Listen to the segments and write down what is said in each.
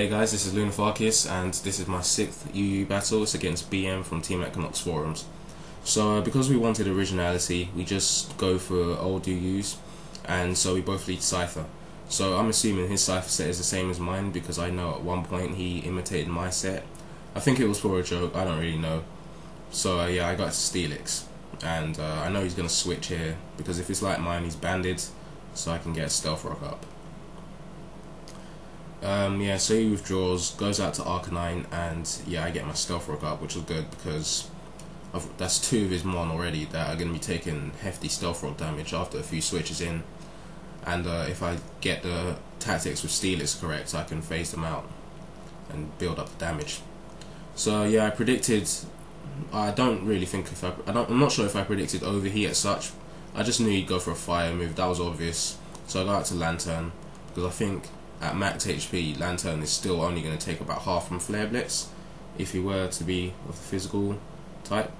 Hey guys, this is Luneth and this is my 6th UU battle. It's against BM from Team Equinox Forums. So because we wanted originality, we just go for old UUs, and so we both lead Cypher. So I'm assuming his Cypher set is the same as mine because I know at one point he imitated my set. I think it was for a joke, I don't really know. So yeah, I got Steelix, and I know he's going to switch here because if it's like mine, he's banded, so I can get Stealth Rock up. Yeah, so he withdraws, goes out to Arcanine, and yeah, I get my Stealth Rock up, which is good because that's 2 of his Mon already that are going to be taking hefty Stealth Rock damage after a few switches in. And if I get the tactics with Steelix correct, I can phase them out and build up the damage. So yeah, I predicted. I don't really think if I'm not sure if I predicted overheat as such. I just knew he'd go for a fire move. That was obvious. So I got out to Lantern because I think at max HP, Lantern is still only going to take about half from Flare Blitz if he were to be of the physical type.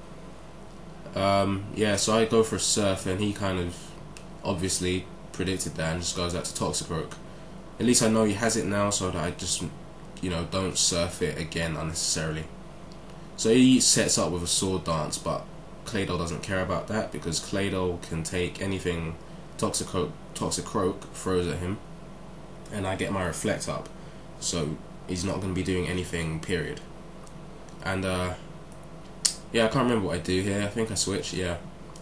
Yeah, so I go for a Surf, and he kind of obviously predicted that and just goes out to Toxicroak. At least I know he has it now, so that I just, you know, don't Surf it again unnecessarily. So he sets up with a Sword Dance, but Claydol doesn't care about that because Claydol can take anything Toxicroak throws at him, and I get my Reflect up, so he's not going to be doing anything, period. And yeah, I can't remember what I do here. I think I switch. Yeah,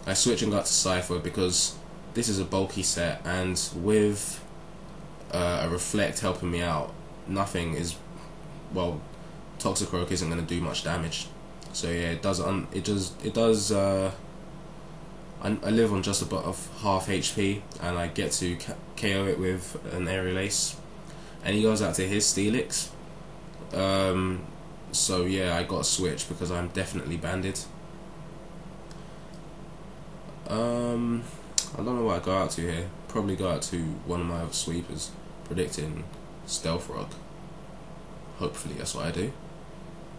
I switch and got to Cypher because this is a bulky set, and with a Reflect helping me out, nothing is, well, Toxicroak isn't going to do much damage. So yeah, it does. I live on just above half HP, and I get to KO it with an Aerial Ace, and he goes out to his Steelix. So yeah, I got a switch because I'm definitely banded. I don't know what I go out to here. Probably go out to one of my other sweepers, predicting Stealth Rock. Hopefully that's what I do.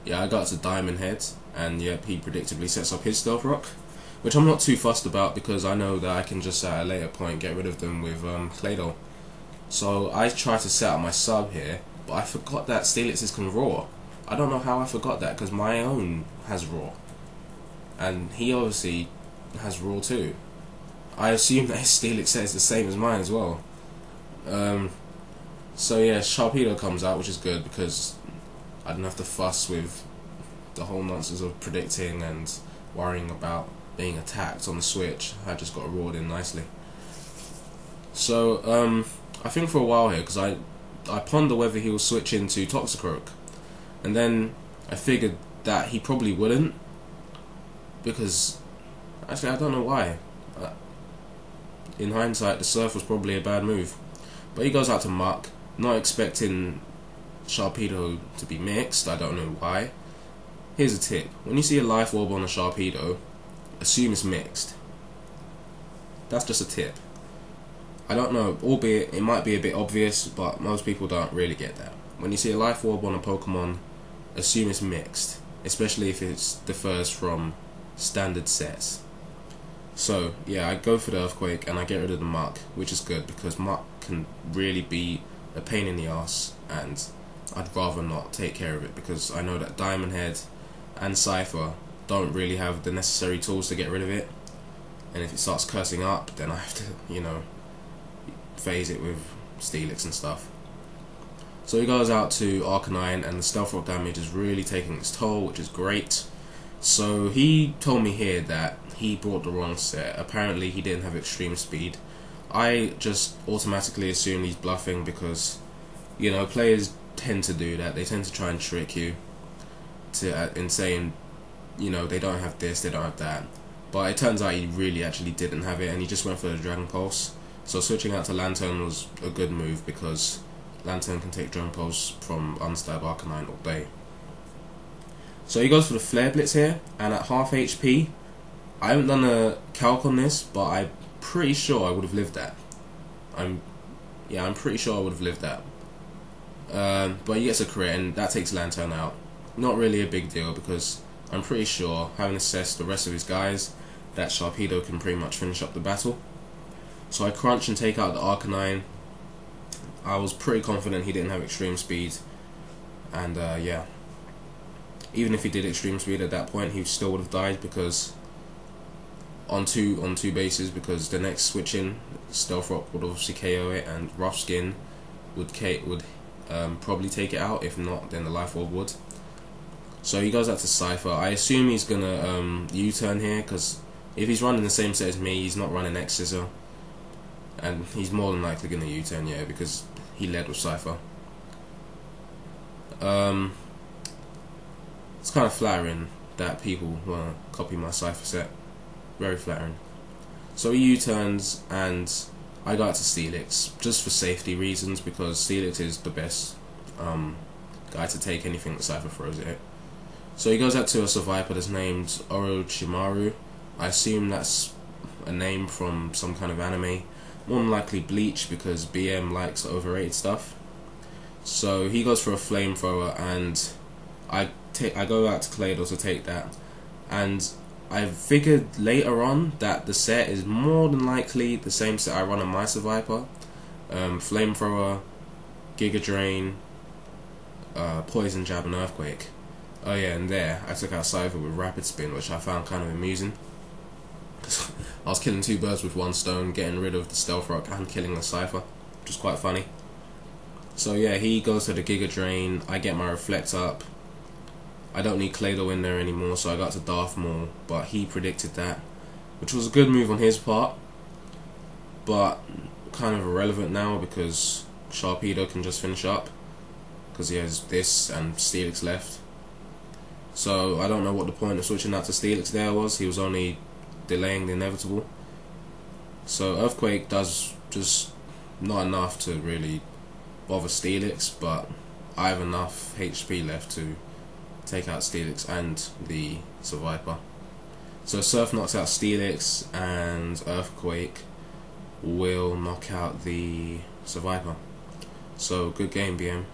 Yeah, I got to Diamond Head, and yep, he predictably sets up his Stealth Rock, which I'm not too fussed about because I know that I can just at a later point get rid of them with Claydol. So I try to set up my sub here, but I forgot that Steelix's can Roar. I don't know how I forgot that because my own has Roar, and he obviously has Roar too. I assume that his Steelix set is the same as mine as well. So yeah, Sharpedo comes out, which is good because I don't have to fuss with the whole nonsense of predicting and worrying about being attacked on the switch. I just got roared in nicely. So I think for a while here, because I ponder whether he will switch into Toxicroak, and then I figured that he probably wouldn't, because actually I don't know why. In hindsight, the Surf was probably a bad move, but he goes out to Muck, not expecting Sharpedo to be mixed. I don't know why. Here's a tip: when you see a Life Orb on a Sharpedo, assume it's mixed. That's just a tip. I don't know, albeit it might be a bit obvious, but most people don't really get that. When you see a Life Orb on a Pokemon, assume it's mixed, especially if it differs from standard sets. So yeah, I go for the Earthquake and I get rid of the Muck, which is good because Muck can really be a pain in the ass, and I'd rather not take care of it because I know that Diamond Head and Cypher don't really have the necessary tools to get rid of it, and if it starts cursing up, then I have to, you know, phase it with Steelix and stuff. So he goes out to Arcanine, and the Stealth Rock damage is really taking its toll, which is great. So he told me here that he brought the wrong set. Apparently he didn't have extreme speed. I just automatically assumed he's bluffing because, you know, players tend to do that. They tend to try and trick you to in saying, you know, they don't have this, they don't have that. But it turns out he really actually didn't have it, and he just went for the Dragon Pulse. So switching out to Lantern was a good move because Lantern can take Dragon Pulse from Unstab Arcanine all day. So he goes for the Flare Blitz here, and at half HP, I haven't done a calc on this, but I'm pretty sure I would have lived that. I'm pretty sure I would have lived that. But he gets a crit, and that takes Lantern out. Not really a big deal because I'm pretty sure, having assessed the rest of his guys, that Sharpedo can pretty much finish up the battle. So I crunch and take out the Arcanine. I was pretty confident he didn't have extreme speed, And yeah, even if he did extreme speed at that point, he still would have died, because on two bases, because the next switch in, Stealth Rock would obviously KO it, and Rough Skin would probably take it out. If not, then the Life Orb would. So he goes out to Cypher. I assume he's gonna U-turn here, because if he's running the same set as me, he's not running X Scissor, and he's more than likely gonna U-turn, yeah, because he led with Cypher. It's kind of flattering that people want to copy my Cypher set. Very flattering. So he U-turns, and I go out to Steelix, just for safety reasons, because Steelix is the best guy to take anything that Cypher throws at it. So he goes out to a Survivor that's named Orochimaru. I assume that's a name from some kind of anime. More than likely Bleach, because BM likes the overrated stuff. So he goes for a flamethrower, and I go out to Kaleido to take that. And I figured later on that the set is more than likely the same set I run on my Survivor. Flamethrower, Giga Drain, Poison Jab, and Earthquake. Oh yeah, and there I took out Cypher with Rapid Spin, which I found kind of amusing. I was killing two birds with one stone, getting rid of the Stealth Rock and killing the Cypher, which is quite funny. So yeah, he goes to the Giga Drain, I get my Reflect up. I don't need Kaleido in there anymore, so I got to Darth Maul, but he predicted that, which was a good move on his part, but kind of irrelevant now, because Sharpedo can just finish up, because he has this and Steelix left. So I don't know what the point of switching out to Steelix there was. He was only delaying the inevitable. So Earthquake does just not enough to really bother Steelix, but I have enough HP left to take out Steelix and the Survivor. So Surf knocks out Steelix, and Earthquake will knock out the Survivor. So good game, BM.